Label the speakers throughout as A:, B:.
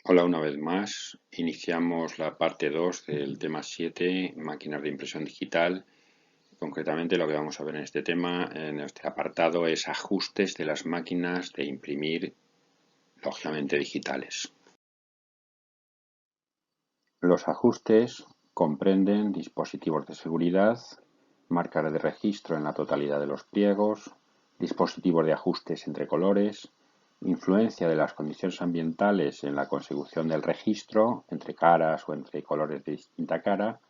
A: Hola una vez más, iniciamos la parte 2 del tema 7, máquinas de impresión digital. Concretamente lo que vamos a ver en este tema, en este apartado, es ajustes de las máquinas de imprimir, lógicamente digitales. Los ajustes comprenden dispositivos de seguridad, marcas de registro en la totalidad de los pliegos, dispositivos de ajustes entre colores, influencia de las condiciones ambientales en la consecución del registro entre caras o entre colores de distinta cara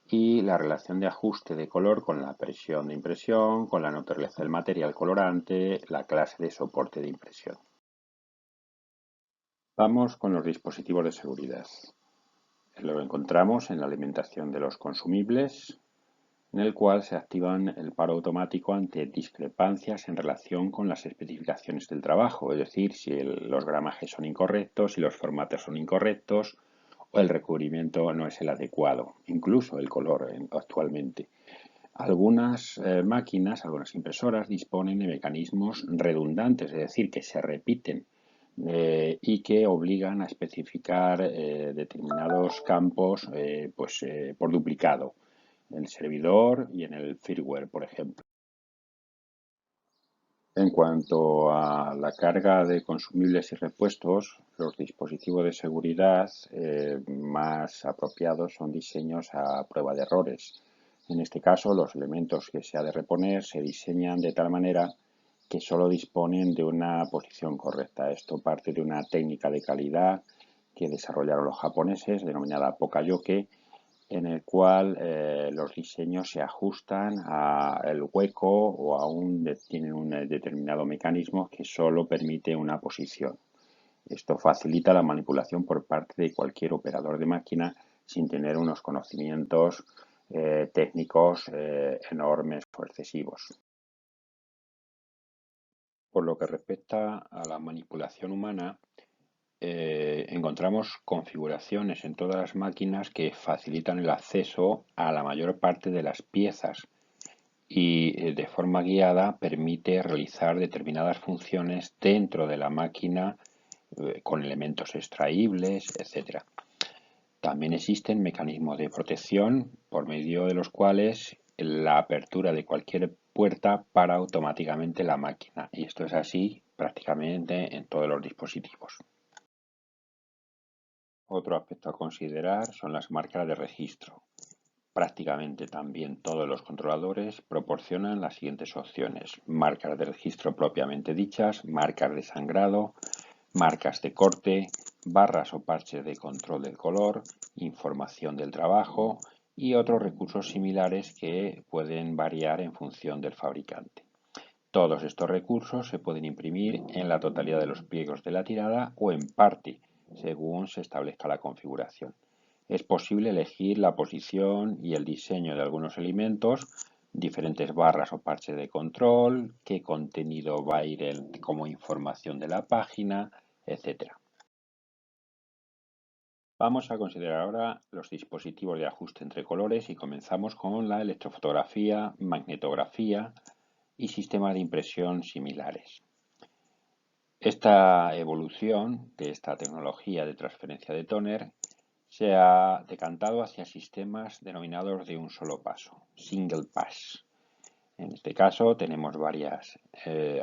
A: y la relación de ajuste de color con la presión de impresión, con la naturaleza del material colorante, la clase de soporte de impresión. Vamos con los dispositivos de seguridad. Lo encontramos en la alimentación de los consumibles, en el cual se activan el paro automático ante discrepancias en relación con las especificaciones del trabajo, es decir, si los gramajes son incorrectos, si los formatos son incorrectos o el recubrimiento no es el adecuado, incluso el color actualmente. Algunas máquinas, algunas impresoras disponen de mecanismos redundantes, es decir, que se repiten y que obligan a especificar determinados campos por duplicado en el servidor y en el firmware, por ejemplo. En cuanto a la carga de consumibles y repuestos, los dispositivos de seguridad más apropiados son diseños a prueba de errores. En este caso, los elementos que se ha de reponer se diseñan de tal manera que solo disponen de una posición correcta. Esto parte de una técnica de calidad que desarrollaron los japoneses, denominada Pokayoke, en el cual los diseños se ajustan al hueco o tienen un determinado mecanismo que solo permite una posición. Esto facilita la manipulación por parte de cualquier operador de máquina sin tener unos conocimientos técnicos enormes o excesivos. Por lo que respecta a la manipulación humana, encontramos configuraciones en todas las máquinas que facilitan el acceso a la mayor parte de las piezas y de forma guiada permite realizar determinadas funciones dentro de la máquina con elementos extraíbles, etc. También existen mecanismos de protección por medio de los cuales la apertura de cualquier puerta para automáticamente la máquina, y esto es así prácticamente en todos los dispositivos. Otro aspecto a considerar son las marcas de registro. Prácticamente también todos los controladores proporcionan las siguientes opciones: marcas de registro propiamente dichas, marcas de sangrado, marcas de corte, barras o parches de control del color, información del trabajo y otros recursos similares que pueden variar en función del fabricante. Todos estos recursos se pueden imprimir en la totalidad de los pliegos de la tirada o en parte, según se establezca la configuración. Es posible elegir la posición y el diseño de algunos elementos, diferentes barras o parches de control, qué contenido va a ir como información de la página, etc. Vamos a considerar ahora los dispositivos de ajuste entre colores y comenzamos con la electrofotografía, magnetografía y sistemas de impresión similares. Esta evolución de esta tecnología de transferencia de tóner se ha decantado hacia sistemas denominados de un solo paso, single pass. En este caso tenemos varias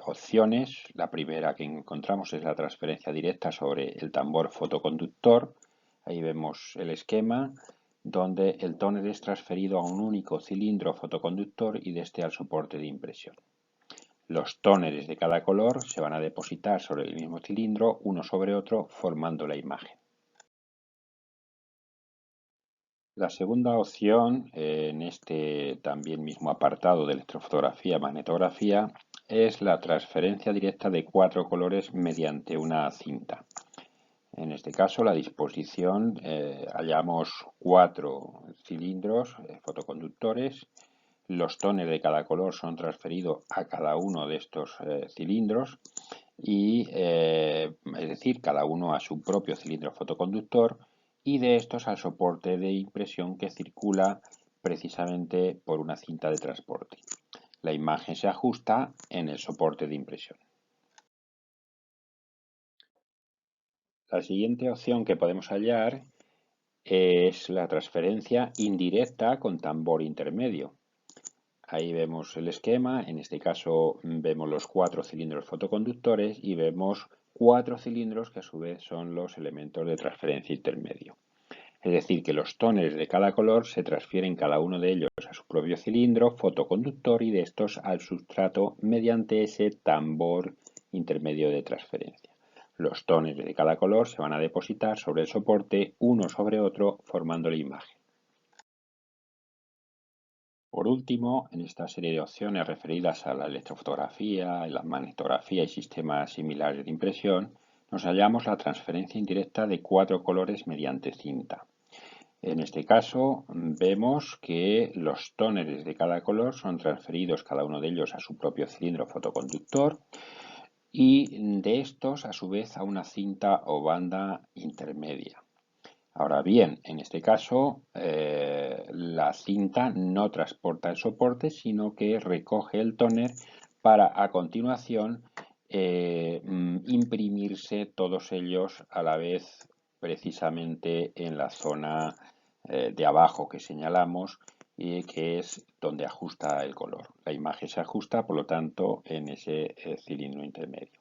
A: opciones. La primera que encontramos es la transferencia directa sobre el tambor fotoconductor. Ahí vemos el esquema donde el tóner es transferido a un único cilindro fotoconductor y de este al soporte de impresión. Los tóneres de cada color se van a depositar sobre el mismo cilindro, uno sobre otro, formando la imagen. La segunda opción, en este también mismo apartado de electrofotografía, magnetografía, es la transferencia directa de 4 colores mediante una cinta. En este caso, la disposición, hallamos 4 cilindros fotoconductores. Los tóneres de cada color son transferidos a cada uno de estos cilindros y, es decir, cada uno a su propio cilindro fotoconductor, y de estos al soporte de impresión que circula precisamente por una cinta de transporte. La imagen se ajusta en el soporte de impresión. La siguiente opción que podemos hallar es la transferencia indirecta con tambor intermedio. Ahí vemos el esquema, en este caso vemos los 4 cilindros fotoconductores y vemos 4 cilindros que a su vez son los elementos de transferencia intermedio. Es decir, que los tóneres de cada color se transfieren cada uno de ellos a su propio cilindro fotoconductor y de estos al sustrato mediante ese tambor intermedio de transferencia. Los tóneres de cada color se van a depositar sobre el soporte uno sobre otro formando la imagen. Por último, en esta serie de opciones referidas a la electrofotografía, la magnetografía y sistemas similares de impresión, nos hallamos la transferencia indirecta de 4 colores mediante cinta. En este caso vemos que los tóneres de cada color son transferidos cada uno de ellos a su propio cilindro fotoconductor y de estos a su vez a una cinta o banda intermedia. Ahora bien, en este caso la cinta no transporta el soporte, sino que recoge el tóner para a continuación imprimirse todos ellos a la vez precisamente en la zona de abajo que señalamos y que es donde ajusta el color. La imagen se ajusta, por lo tanto, en ese cilindro intermedio.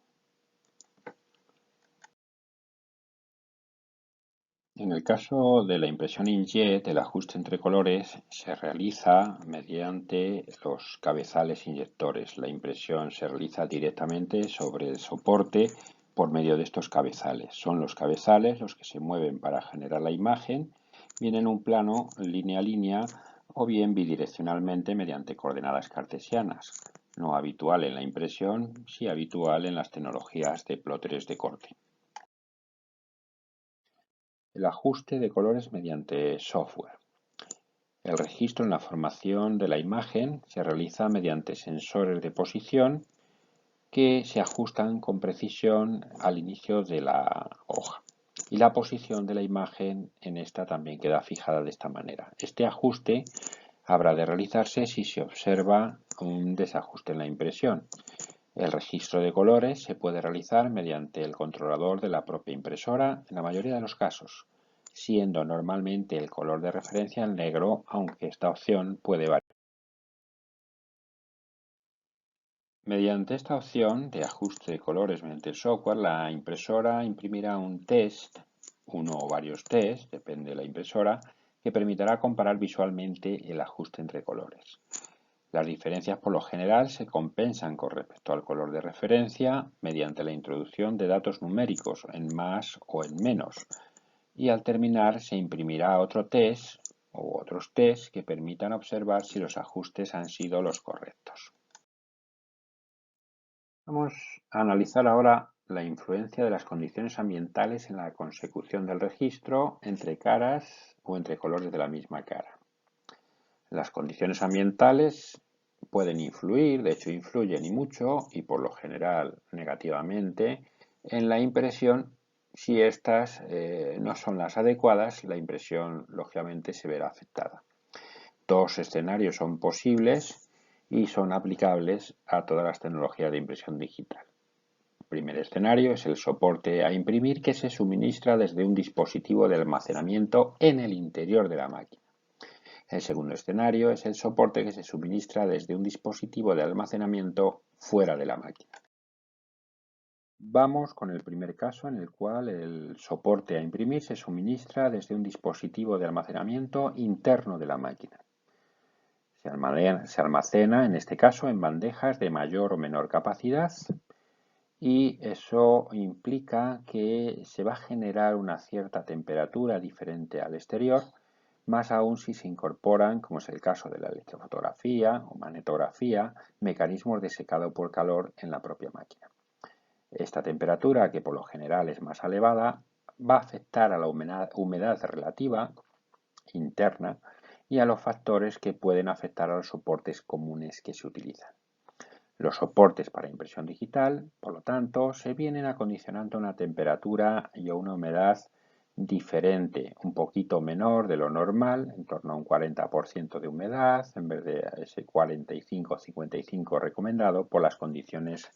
A: En el caso de la impresión inkjet, el ajuste entre colores se realiza mediante los cabezales inyectores. La impresión se realiza directamente sobre el soporte por medio de estos cabezales. Son los cabezales los que se mueven para generar la imagen, bien en un plano línea a línea o bien bidireccionalmente mediante coordenadas cartesianas. No habitual en la impresión, sí habitual en las tecnologías de plotters de corte. El ajuste de colores mediante software. El registro en la formación de la imagen se realiza mediante sensores de posición que se ajustan con precisión al inicio de la hoja. Y la posición de la imagen en esta también queda fijada de esta manera. Este ajuste habrá de realizarse si se observa un desajuste en la impresión. El registro de colores se puede realizar mediante el controlador de la propia impresora en la mayoría de los casos, siendo normalmente el color de referencia el negro, aunque esta opción puede variar. Mediante esta opción de ajuste de colores mediante el software, la impresora imprimirá un test, uno o varios tests, depende de la impresora, que permitirá comparar visualmente el ajuste entre colores. Las diferencias por lo general se compensan con respecto al color de referencia mediante la introducción de datos numéricos en más o en menos, y al terminar se imprimirá otro test u otros tests que permitan observar si los ajustes han sido los correctos. Vamos a analizar ahora la influencia de las condiciones ambientales en la consecución del registro entre caras o entre colores de la misma cara. Las condiciones ambientales pueden influir, de hecho influyen y mucho, y por lo general negativamente, en la impresión. Si estas no son las adecuadas, la impresión lógicamente se verá afectada. Dos escenarios son posibles y son aplicables a todas las tecnologías de impresión digital. El primer escenario es el soporte a imprimir que se suministra desde un dispositivo de almacenamiento en el interior de la máquina. El segundo escenario es el soporte que se suministra desde un dispositivo de almacenamiento fuera de la máquina. Vamos con el primer caso en el cual el soporte a imprimir se suministra desde un dispositivo de almacenamiento interno de la máquina. Se almacena en este caso en bandejas de mayor o menor capacidad y eso implica que se va a generar una cierta temperatura diferente al exterior, más aún si se incorporan, como es el caso de la electrofotografía o magnetografía, mecanismos de secado por calor en la propia máquina. Esta temperatura, que por lo general es más elevada, va a afectar a la humedad relativa interna y a los factores que pueden afectar a los soportes comunes que se utilizan. Los soportes para impresión digital, por lo tanto, se vienen acondicionando a una temperatura y a una humedad diferente, un poquito menor de lo normal, en torno a un 40% de humedad, en vez de ese 45 o 55 recomendado por las condiciones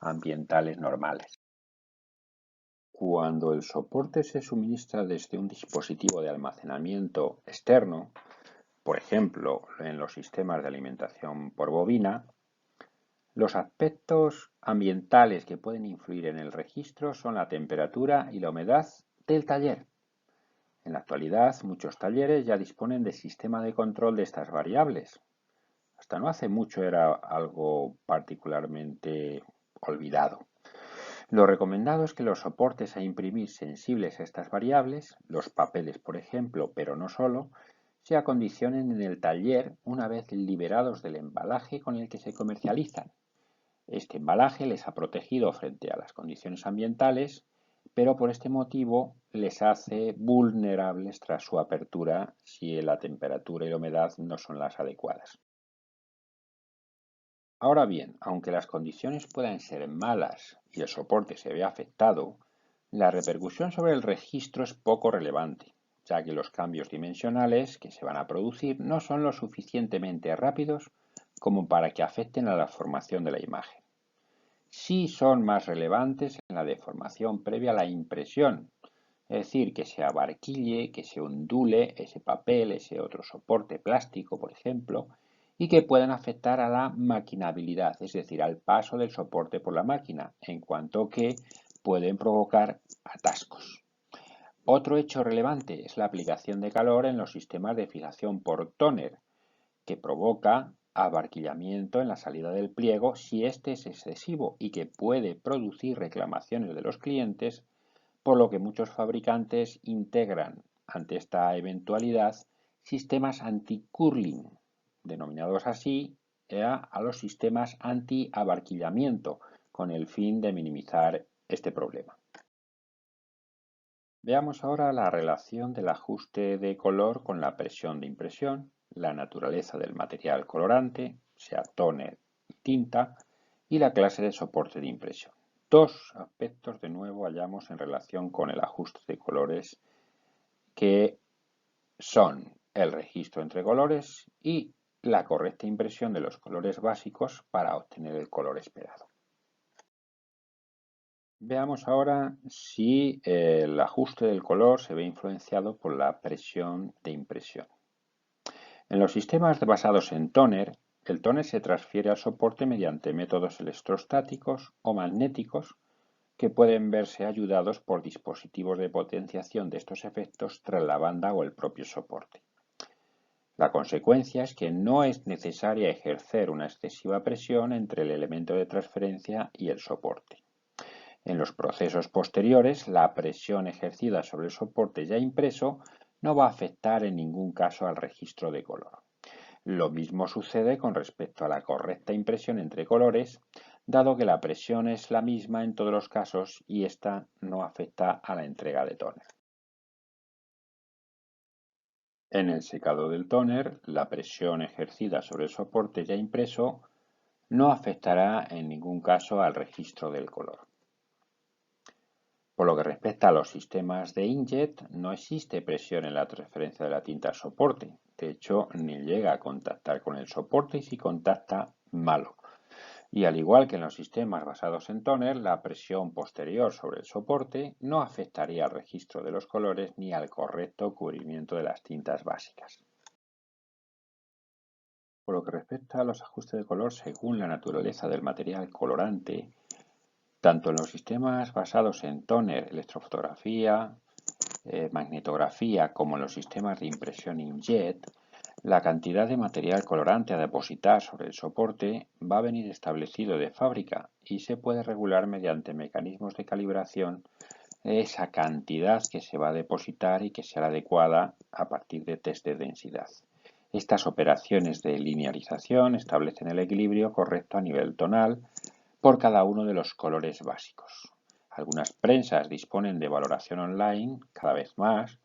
A: ambientales normales. Cuando el soporte se suministra desde un dispositivo de almacenamiento externo, por ejemplo, en los sistemas de alimentación por bobina, los aspectos ambientales que pueden influir en el registro son la temperatura y la humedad del taller. En la actualidad, muchos talleres ya disponen de sistema de control de estas variables. Hasta no hace mucho era algo particularmente olvidado. Lo recomendado es que los soportes a imprimir sensibles a estas variables, los papeles por ejemplo, pero no solo, se acondicionen en el taller una vez liberados del embalaje con el que se comercializan. Este embalaje les ha protegido frente a las condiciones ambientales, pero por este motivo les hace vulnerables tras su apertura si la temperatura y la humedad no son las adecuadas. Ahora bien, aunque las condiciones puedan ser malas y el soporte se ve afectado, la repercusión sobre el registro es poco relevante, ya que los cambios dimensionales que se van a producir no son lo suficientemente rápidos como para que afecten a la formación de la imagen. Sí son más relevantes en la deformación previa a la impresión, es decir, que se abarquille, que se ondule ese papel, ese otro soporte plástico, por ejemplo, y que puedan afectar a la maquinabilidad, es decir, al paso del soporte por la máquina, en cuanto que pueden provocar atascos. Otro hecho relevante es la aplicación de calor en los sistemas de fijación por tóner, que provoca abarquillamiento en la salida del pliego si este es excesivo y que puede producir reclamaciones de los clientes, por lo que muchos fabricantes integran ante esta eventualidad sistemas anti-curling, denominados así a los sistemas anti-abarquillamiento, con el fin de minimizar este problema. Veamos ahora la relación del ajuste de color con la presión de impresión, la naturaleza del material colorante, sea tóner y tinta, y la clase de soporte de impresión. Dos aspectos de nuevo hallamos en relación con el ajuste de colores, que son el registro entre colores y la correcta impresión de los colores básicos para obtener el color esperado. Veamos ahora si el ajuste del color se ve influenciado por la presión de impresión. En los sistemas basados en tóner, el tóner se transfiere al soporte mediante métodos electrostáticos o magnéticos que pueden verse ayudados por dispositivos de potenciación de estos efectos tras la banda o el propio soporte. La consecuencia es que no es necesaria ejercer una excesiva presión entre el elemento de transferencia y el soporte. En los procesos posteriores, la presión ejercida sobre el soporte ya impreso no va a afectar en ningún caso al registro de color. Lo mismo sucede con respecto a la correcta impresión entre colores, dado que la presión es la misma en todos los casos y esta no afecta a la entrega de tóner. En el secado del tóner, la presión ejercida sobre el soporte ya impreso no afectará en ningún caso al registro del color. Por lo que respecta a los sistemas de inkjet, no existe presión en la transferencia de la tinta al soporte. De hecho, ni llega a contactar con el soporte y si contacta, malo. Y al igual que en los sistemas basados en tóner, la presión posterior sobre el soporte no afectaría al registro de los colores ni al correcto cubrimiento de las tintas básicas. Por lo que respecta a los ajustes de color según la naturaleza del material colorante, tanto en los sistemas basados en tóner, electrofotografía, magnetografía, como en los sistemas de impresión inkjet, la cantidad de material colorante a depositar sobre el soporte va a venir establecido de fábrica y se puede regular mediante mecanismos de calibración de esa cantidad que se va a depositar y que será adecuada a partir de test de densidad. Estas operaciones de linealización establecen el equilibrio correcto a nivel tonal por cada uno de los colores básicos. Algunas prensas disponen de valoración online, cada vez más,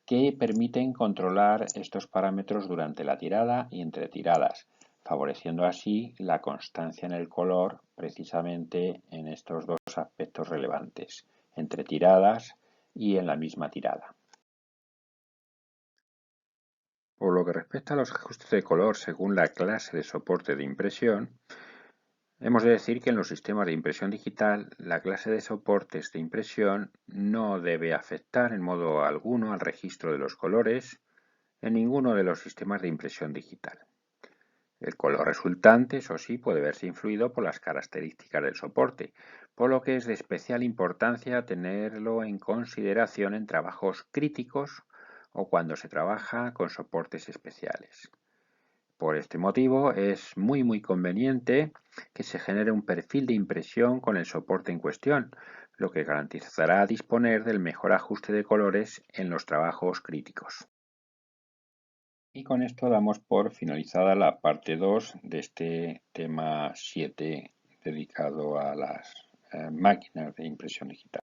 A: que permiten controlar estos parámetros durante la tirada y entre tiradas, favoreciendo así la constancia en el color precisamente en estos dos aspectos relevantes, entre tiradas y en la misma tirada. Por lo que respecta a los ajustes de color según la clase de soporte de impresión, Hemos de decir que en los sistemas de impresión digital, la clase de soportes de impresión no debe afectar en modo alguno al registro de los colores en ninguno de los sistemas de impresión digital. El color resultante, eso sí, puede verse influido por las características del soporte, por lo que es de especial importancia tenerlo en consideración en trabajos críticos o cuando se trabaja con soportes especiales. Por este motivo, es muy conveniente que se genere un perfil de impresión con el soporte en cuestión, lo que garantizará disponer del mejor ajuste de colores en los trabajos críticos. Y con esto damos por finalizada la parte 2 de este tema 7 dedicado a las máquinas de impresión digital.